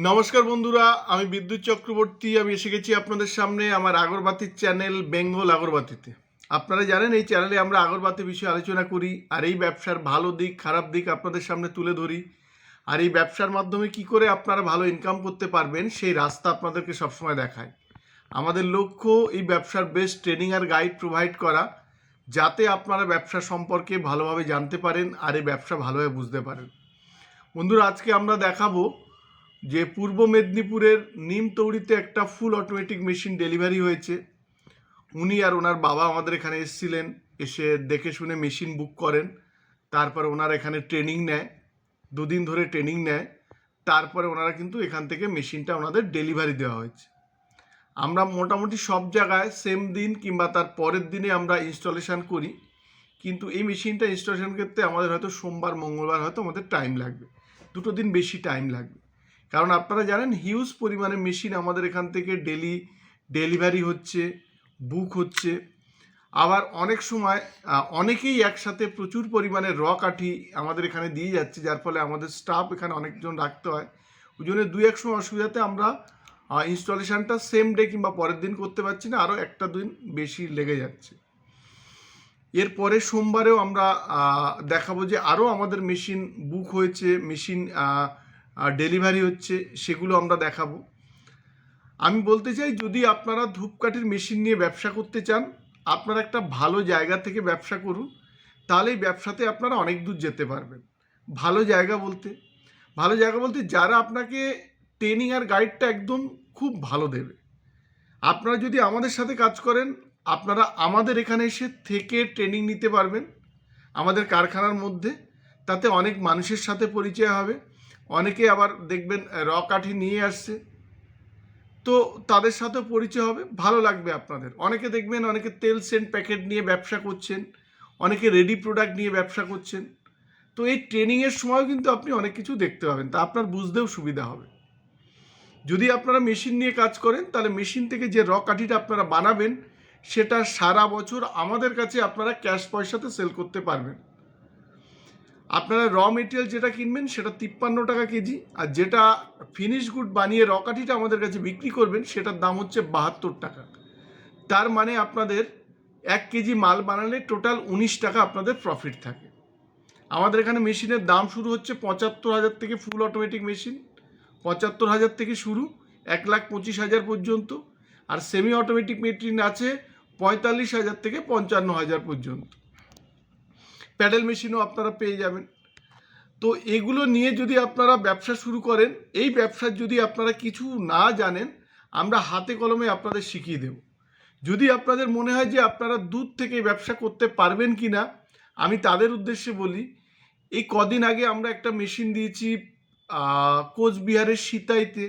নমস্কার বন্ধুরা, আমি বিদ্যুৎ চক্রবর্তী। আমি এসে গেছি আপনাদের সামনে আমার আগরবাতির চ্যানেল বেঙ্গল আগরবাতিতে। আপনারা জানেন এই চ্যানেলে আমরা আগরবাতি বিষয়ে আলোচনা করি আর এই ব্যবসার ভালো দিক খারাপ দিক আপনাদের সামনে তুলে ধরি। আর এই ব্যবসার মাধ্যমে কি করে আপনারা ভালো ইনকাম করতে পারবেন সেই রাস্তা আপনাদেরকে সবসময় দেখায়। আমাদের লক্ষ্য এই ব্যবসার বেস্ট ট্রেনিং আর গাইড প্রোভাইড করা, যাতে আপনারা ব্যবসা সম্পর্কে ভালোভাবে জানতে পারেন আর এই ব্যবসা ভালোভাবে বুঝতে পারেন। বন্ধুরা, আজকে আমরা দেখাবো যে পূর্ব মেদিনীপুরের নিমতৌড়িতে একটা ফুল অটোমেটিক মেশিন ডেলিভারি হয়েছে। উনি আর ওনার বাবা আমাদের এখানে এসেছিলেন, এসে দেখে শুনে মেশিন বুক করেন। তারপরে ওনারা এখানে ট্রেনিং নেয়, দুদিন ধরে ট্রেনিং নেয়। তারপরে ওনারা কিন্তু এখান থেকে মেশিনটা ওনাদের ডেলিভারি দেওয়া হয়েছে। আমরা মোটামুটি সব জায়গায় সেম দিন কিংবা তার পরের দিনে আমরা ইনস্টলেশন করি, কিন্তু এই মেশিনটা ইনস্টলেশন করতে আমাদের হয়তো সোমবার মঙ্গলবার হয়তো আমাদের টাইম লাগবে, দুটো দিন বেশি টাইম লাগবে। কারণ আপনারা জানেন হিউজ পরিমাণে মেশিন আমাদের এখান থেকে ডেলি ডেলিভারি হচ্ছে, বুক হচ্ছে। আবার অনেক সময় অনেকেই একসাথে প্রচুর পরিমাণে কাঠি আমাদের এখানে দিয়ে যাচ্ছে, যার ফলে আমাদের স্টাফ এখানে অনেকজন রাখতে হয়। ওই জন্য দু এক সময় অসুবিধাতে আমরা ইনস্টলেশনটা সেম ডে কিংবা পরের দিন করতে পারছি না, আরও একটা দিন বেশি লেগে যাচ্ছে। এরপরে সোমবারেও আমরা দেখাবো যে আরও আমাদের মেশিন বুক হয়েছে, মেশিন ডেলিভারি হচ্ছে, সেগুলো আমরা দেখাবো। আমি বলতে চাই, যদি আপনারা ধূপকাঠির মেশিন নিয়ে ব্যবসা করতে চান, আপনারা একটা ভালো জায়গা থেকে ব্যবসা করুন, তাহলে এই ব্যবসাতে আপনারা অনেক দূর যেতে পারবেন। ভালো জায়গা বলতে যারা আপনাকে ট্রেনিং আর গাইডটা একদম খুব ভালো দেবে। আপনারা যদি আমাদের সাথে কাজ করেন, আপনারা আমাদের এখানে এসে থেকে ট্রেনিং নিতে পারবেন আমাদের কারখানার মধ্যে। তাতে অনেক মানুষের সাথে পরিচয় হবে। অনেকে আবার দেখবেন কাঠি নিয়ে আসছে, তো তাদের সাথেও পরিচয় হবে, ভালো লাগবে আপনাদের। অনেকে দেখবেন অনেকে তেল সেন্ট প্যাকেট নিয়ে ব্যবসা করছেন, অনেকে রেডি প্রোডাক্ট নিয়ে ব্যবসা করছেন। তো এই ট্রেনিংয়ের সময়ও কিন্তু আপনি অনেক কিছু দেখতে পাবেন, তা আপনার বুঝতেও সুবিধা হবে। যদি আপনারা মেশিন নিয়ে কাজ করেন, তাহলে মেশিন থেকে যে কাঠিটা আপনারা বানাবেন, সেটা সারা বছর আমাদের কাছে আপনারা ক্যাশ পয়সাতে সেল করতে পারবেন। আপনারা মেটেরিয়াল যেটা কিনবেন সেটা 53 টাকা কেজি, আর যেটা ফিনিশ গুড বানিয়ে কাঠিটা আমাদের কাছে বিক্রি করবেন সেটার দাম হচ্ছে 72 টাকা। তার মানে আপনাদের 1 কেজি মাল বানালে টোটাল 19 টাকা আপনাদের প্রফিট থাকে। আমাদের এখানে মেশিনের দাম শুরু হচ্ছে 75,000 থেকে, ফুল অটোমেটিক মেশিন 75,000 থেকে শুরু, 1,25,000 পর্যন্ত। আর সেমি অটোমেটিক মেশিন আছে 45,000 থেকে 55,000 পর্যন্ত। প্যাডেল মেশিনও আপনারা পেয়ে যাবেন। তো এগুলো নিয়ে যদি আপনারা ব্যবসা শুরু করেন, এই ব্যবসার যদি আপনারা কিছু না জানেন, আমরা হাতে কলমে আপনাদের শিখিয়ে দেব। যদি আপনাদের মনে হয় যে আপনারা দূর থেকে ব্যবসা করতে পারবেন কি না, আমি তাদের উদ্দেশ্যে বলি, এই কদিন আগে আমরা একটা মেশিন দিয়েছি কোচবিহারের সিতাইতে।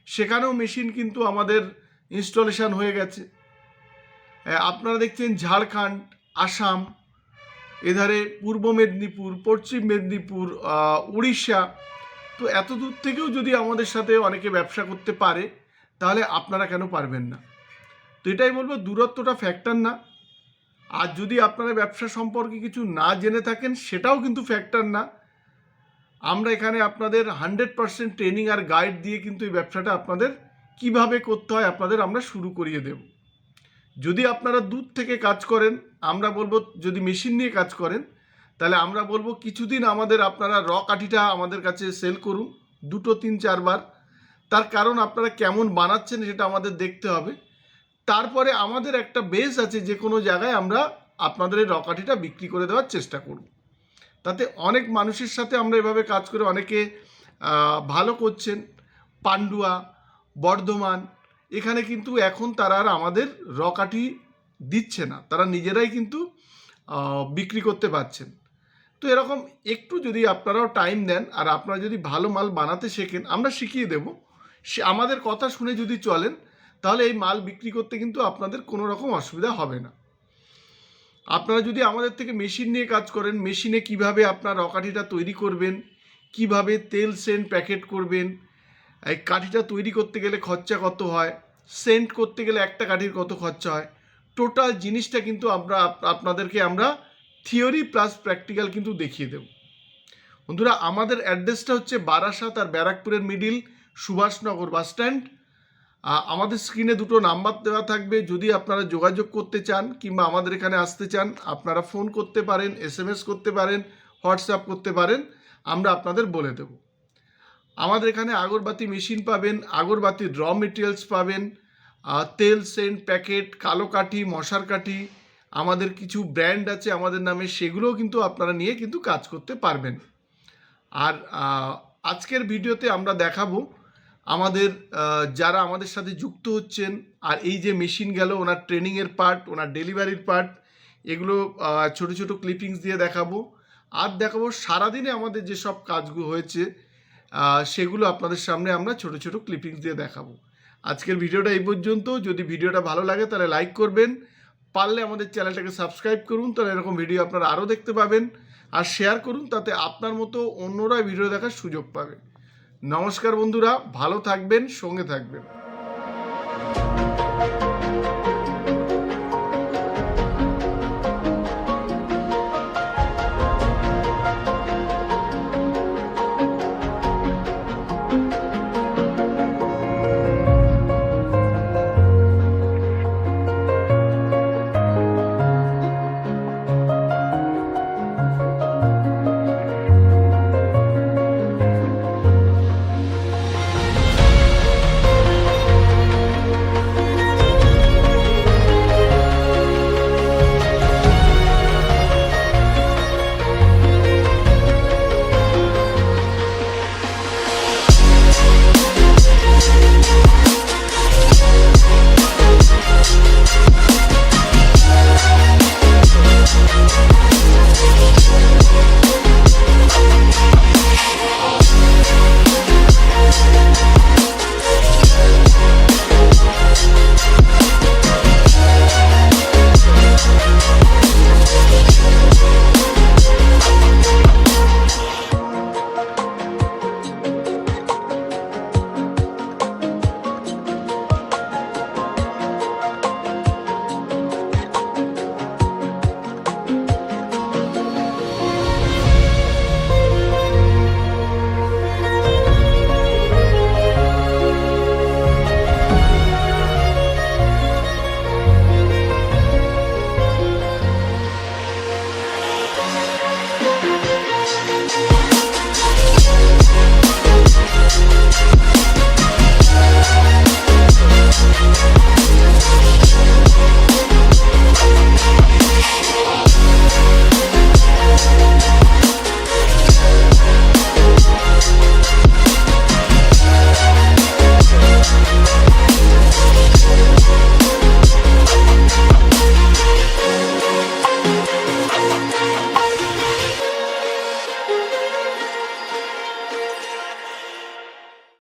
সেখানেও মেশিন কিন্তু আমাদের ইনস্টলেশন হয়ে গেছে। আপনারা দেখছেন ঝাড়খণ্ড, আসাম, এধারে পূর্ব মেদিনীপুর, পশ্চিম মেদিনীপুর, উড়িষ্যা। তো এত দূর থেকেও যদি আমাদের সাথে অনেকে ব্যবসা করতে পারে, তাহলে আপনারা কেন পারবেন না? তো এটাই বলবো, দূরত্বটা ফ্যাক্টর না। আর যদি আপনারা ব্যবসা সম্পর্কে কিছু না জেনে থাকেন, সেটাও কিন্তু ফ্যাক্টর না। আমরা এখানে আপনাদের 100% ট্রেনিং আর গাইড দিয়ে কিন্তু এই ব্যবসাটা আপনাদের কিভাবে করতে হয় আপনাদের আমরা শুরু করিয়ে দেব। যদি আপনারা দূর থেকে কাজ করেন, আমরা বলবো, যদি মেশিন নিয়ে কাজ করেন, তাহলে আমরা বলবো কিছুদিন আমাদের আপনারা কাঠিটা আমাদের কাছে সেল করুন, 2-3-4 বার। তার কারণ আপনারা কেমন বানাচ্ছেন সেটা আমাদের দেখতে হবে। তারপরে আমাদের একটা বেস আছে, যে কোনো জায়গায় আমরা আপনাদের এই কাঠিটা বিক্রি করে দেওয়ার চেষ্টা করব। তাতে অনেক মানুষের সাথে আমরা এভাবে কাজ করে অনেকে ভালো করছেন। পান্ডুয়া, বর্ধমান, এখানে কিন্তু এখন তারা আর আমাদের কাঠি দিচ্ছে না, তারা নিজেরাই কিন্তু বিক্রি করতে পারছেন। তো এরকম একটু যদি আপনারাও টাইম দেন আর আপনারা যদি ভালো মাল বানাতে শেখেন, আমরা শিখিয়ে দেব। সে আমাদের কথা শুনে যদি চলেন, তাহলে এই মাল বিক্রি করতে কিন্তু আপনাদের কোনো রকম অসুবিধা হবে না। আপনারা যদি আমাদের থেকে মেশিন নিয়ে কাজ করেন, মেশিনে কিভাবে আপনার কাঠিটা তৈরি করবেন, কিভাবে তেল সেন্ট প্যাকেট করবেন, এই কাঠিটা তৈরি করতে গেলে খরচা কত হয়, সেন্ট করতে গেলে একটা কাঠির কত খরচা হয়, টোটাল জিনিসটা কিন্তু আপনাদেরকে আমরা থিওরি প্লাস প্র্যাকটিক্যাল কিন্তু দেখিয়ে দেব। বন্ধুরা, আমাদের অ্যাড্রেসটা হচ্ছে বারাসাত আর ব্যারাকপুরের মিডিল, সুভাষনগর বাস স্ট্যান্ড। আমাদের স্ক্রিনে দুটো নাম্বার দেওয়া থাকবে, যদি আপনারা যোগাযোগ করতে চান কিংবা আমাদের এখানে আসতে চান আপনারা ফোন করতে পারেন, SMS করতে পারেন, হোয়াটসঅ্যাপ করতে পারেন, আমরা আপনাদের বলে দেব। আমাদের এখানে আগরবাতি মেশিন পাবেন, আগরবাতির র মেটেরিয়ালস পাবেন, তেল, সেন্ট, প্যাকেট, কালো কাঠি, মশার কাঠি, আমাদের কিছু ব্র্যান্ড আছে আমাদের নামে, সেগুলোও কিন্তু আপনারা নিয়ে কিন্তু কাজ করতে পারবেন। আর আজকের ভিডিওতে আমরা দেখাবো আমাদের যারা আমাদের সাথে যুক্ত হচ্ছেন, আর এই যে মেশিন গেল ওনার ট্রেনিংয়ের পার্ট, ওনার ডেলিভারির পার্ট, এগুলো ছোট ছোট ক্লিপিংস দিয়ে দেখাবো। আর দেখাবো সারাদিনে আমাদের যেসব কাজগুলো হয়েছে সেগুলো আপনাদের সামনে আমরা ছোট ছোট ক্লিপিংস দিয়ে দেখাবো। আজকের ভিডিওটা এই পর্যন্ত। যদি ভিডিওটা ভালো লাগে তাহলে লাইক করবেন, পারলে আমাদের চ্যানেলটাকে সাবস্ক্রাইব করুন, তাহলে এরকম ভিডিও আপনারা আরও দেখতে পাবেন। আর শেয়ার করুন, তাতে আপনার মতো অন্যরা ভিডিও দেখার সুযোগ পাবে। নমস্কার বন্ধুরা, ভালো থাকবেন, সঙ্গে থাকবেন।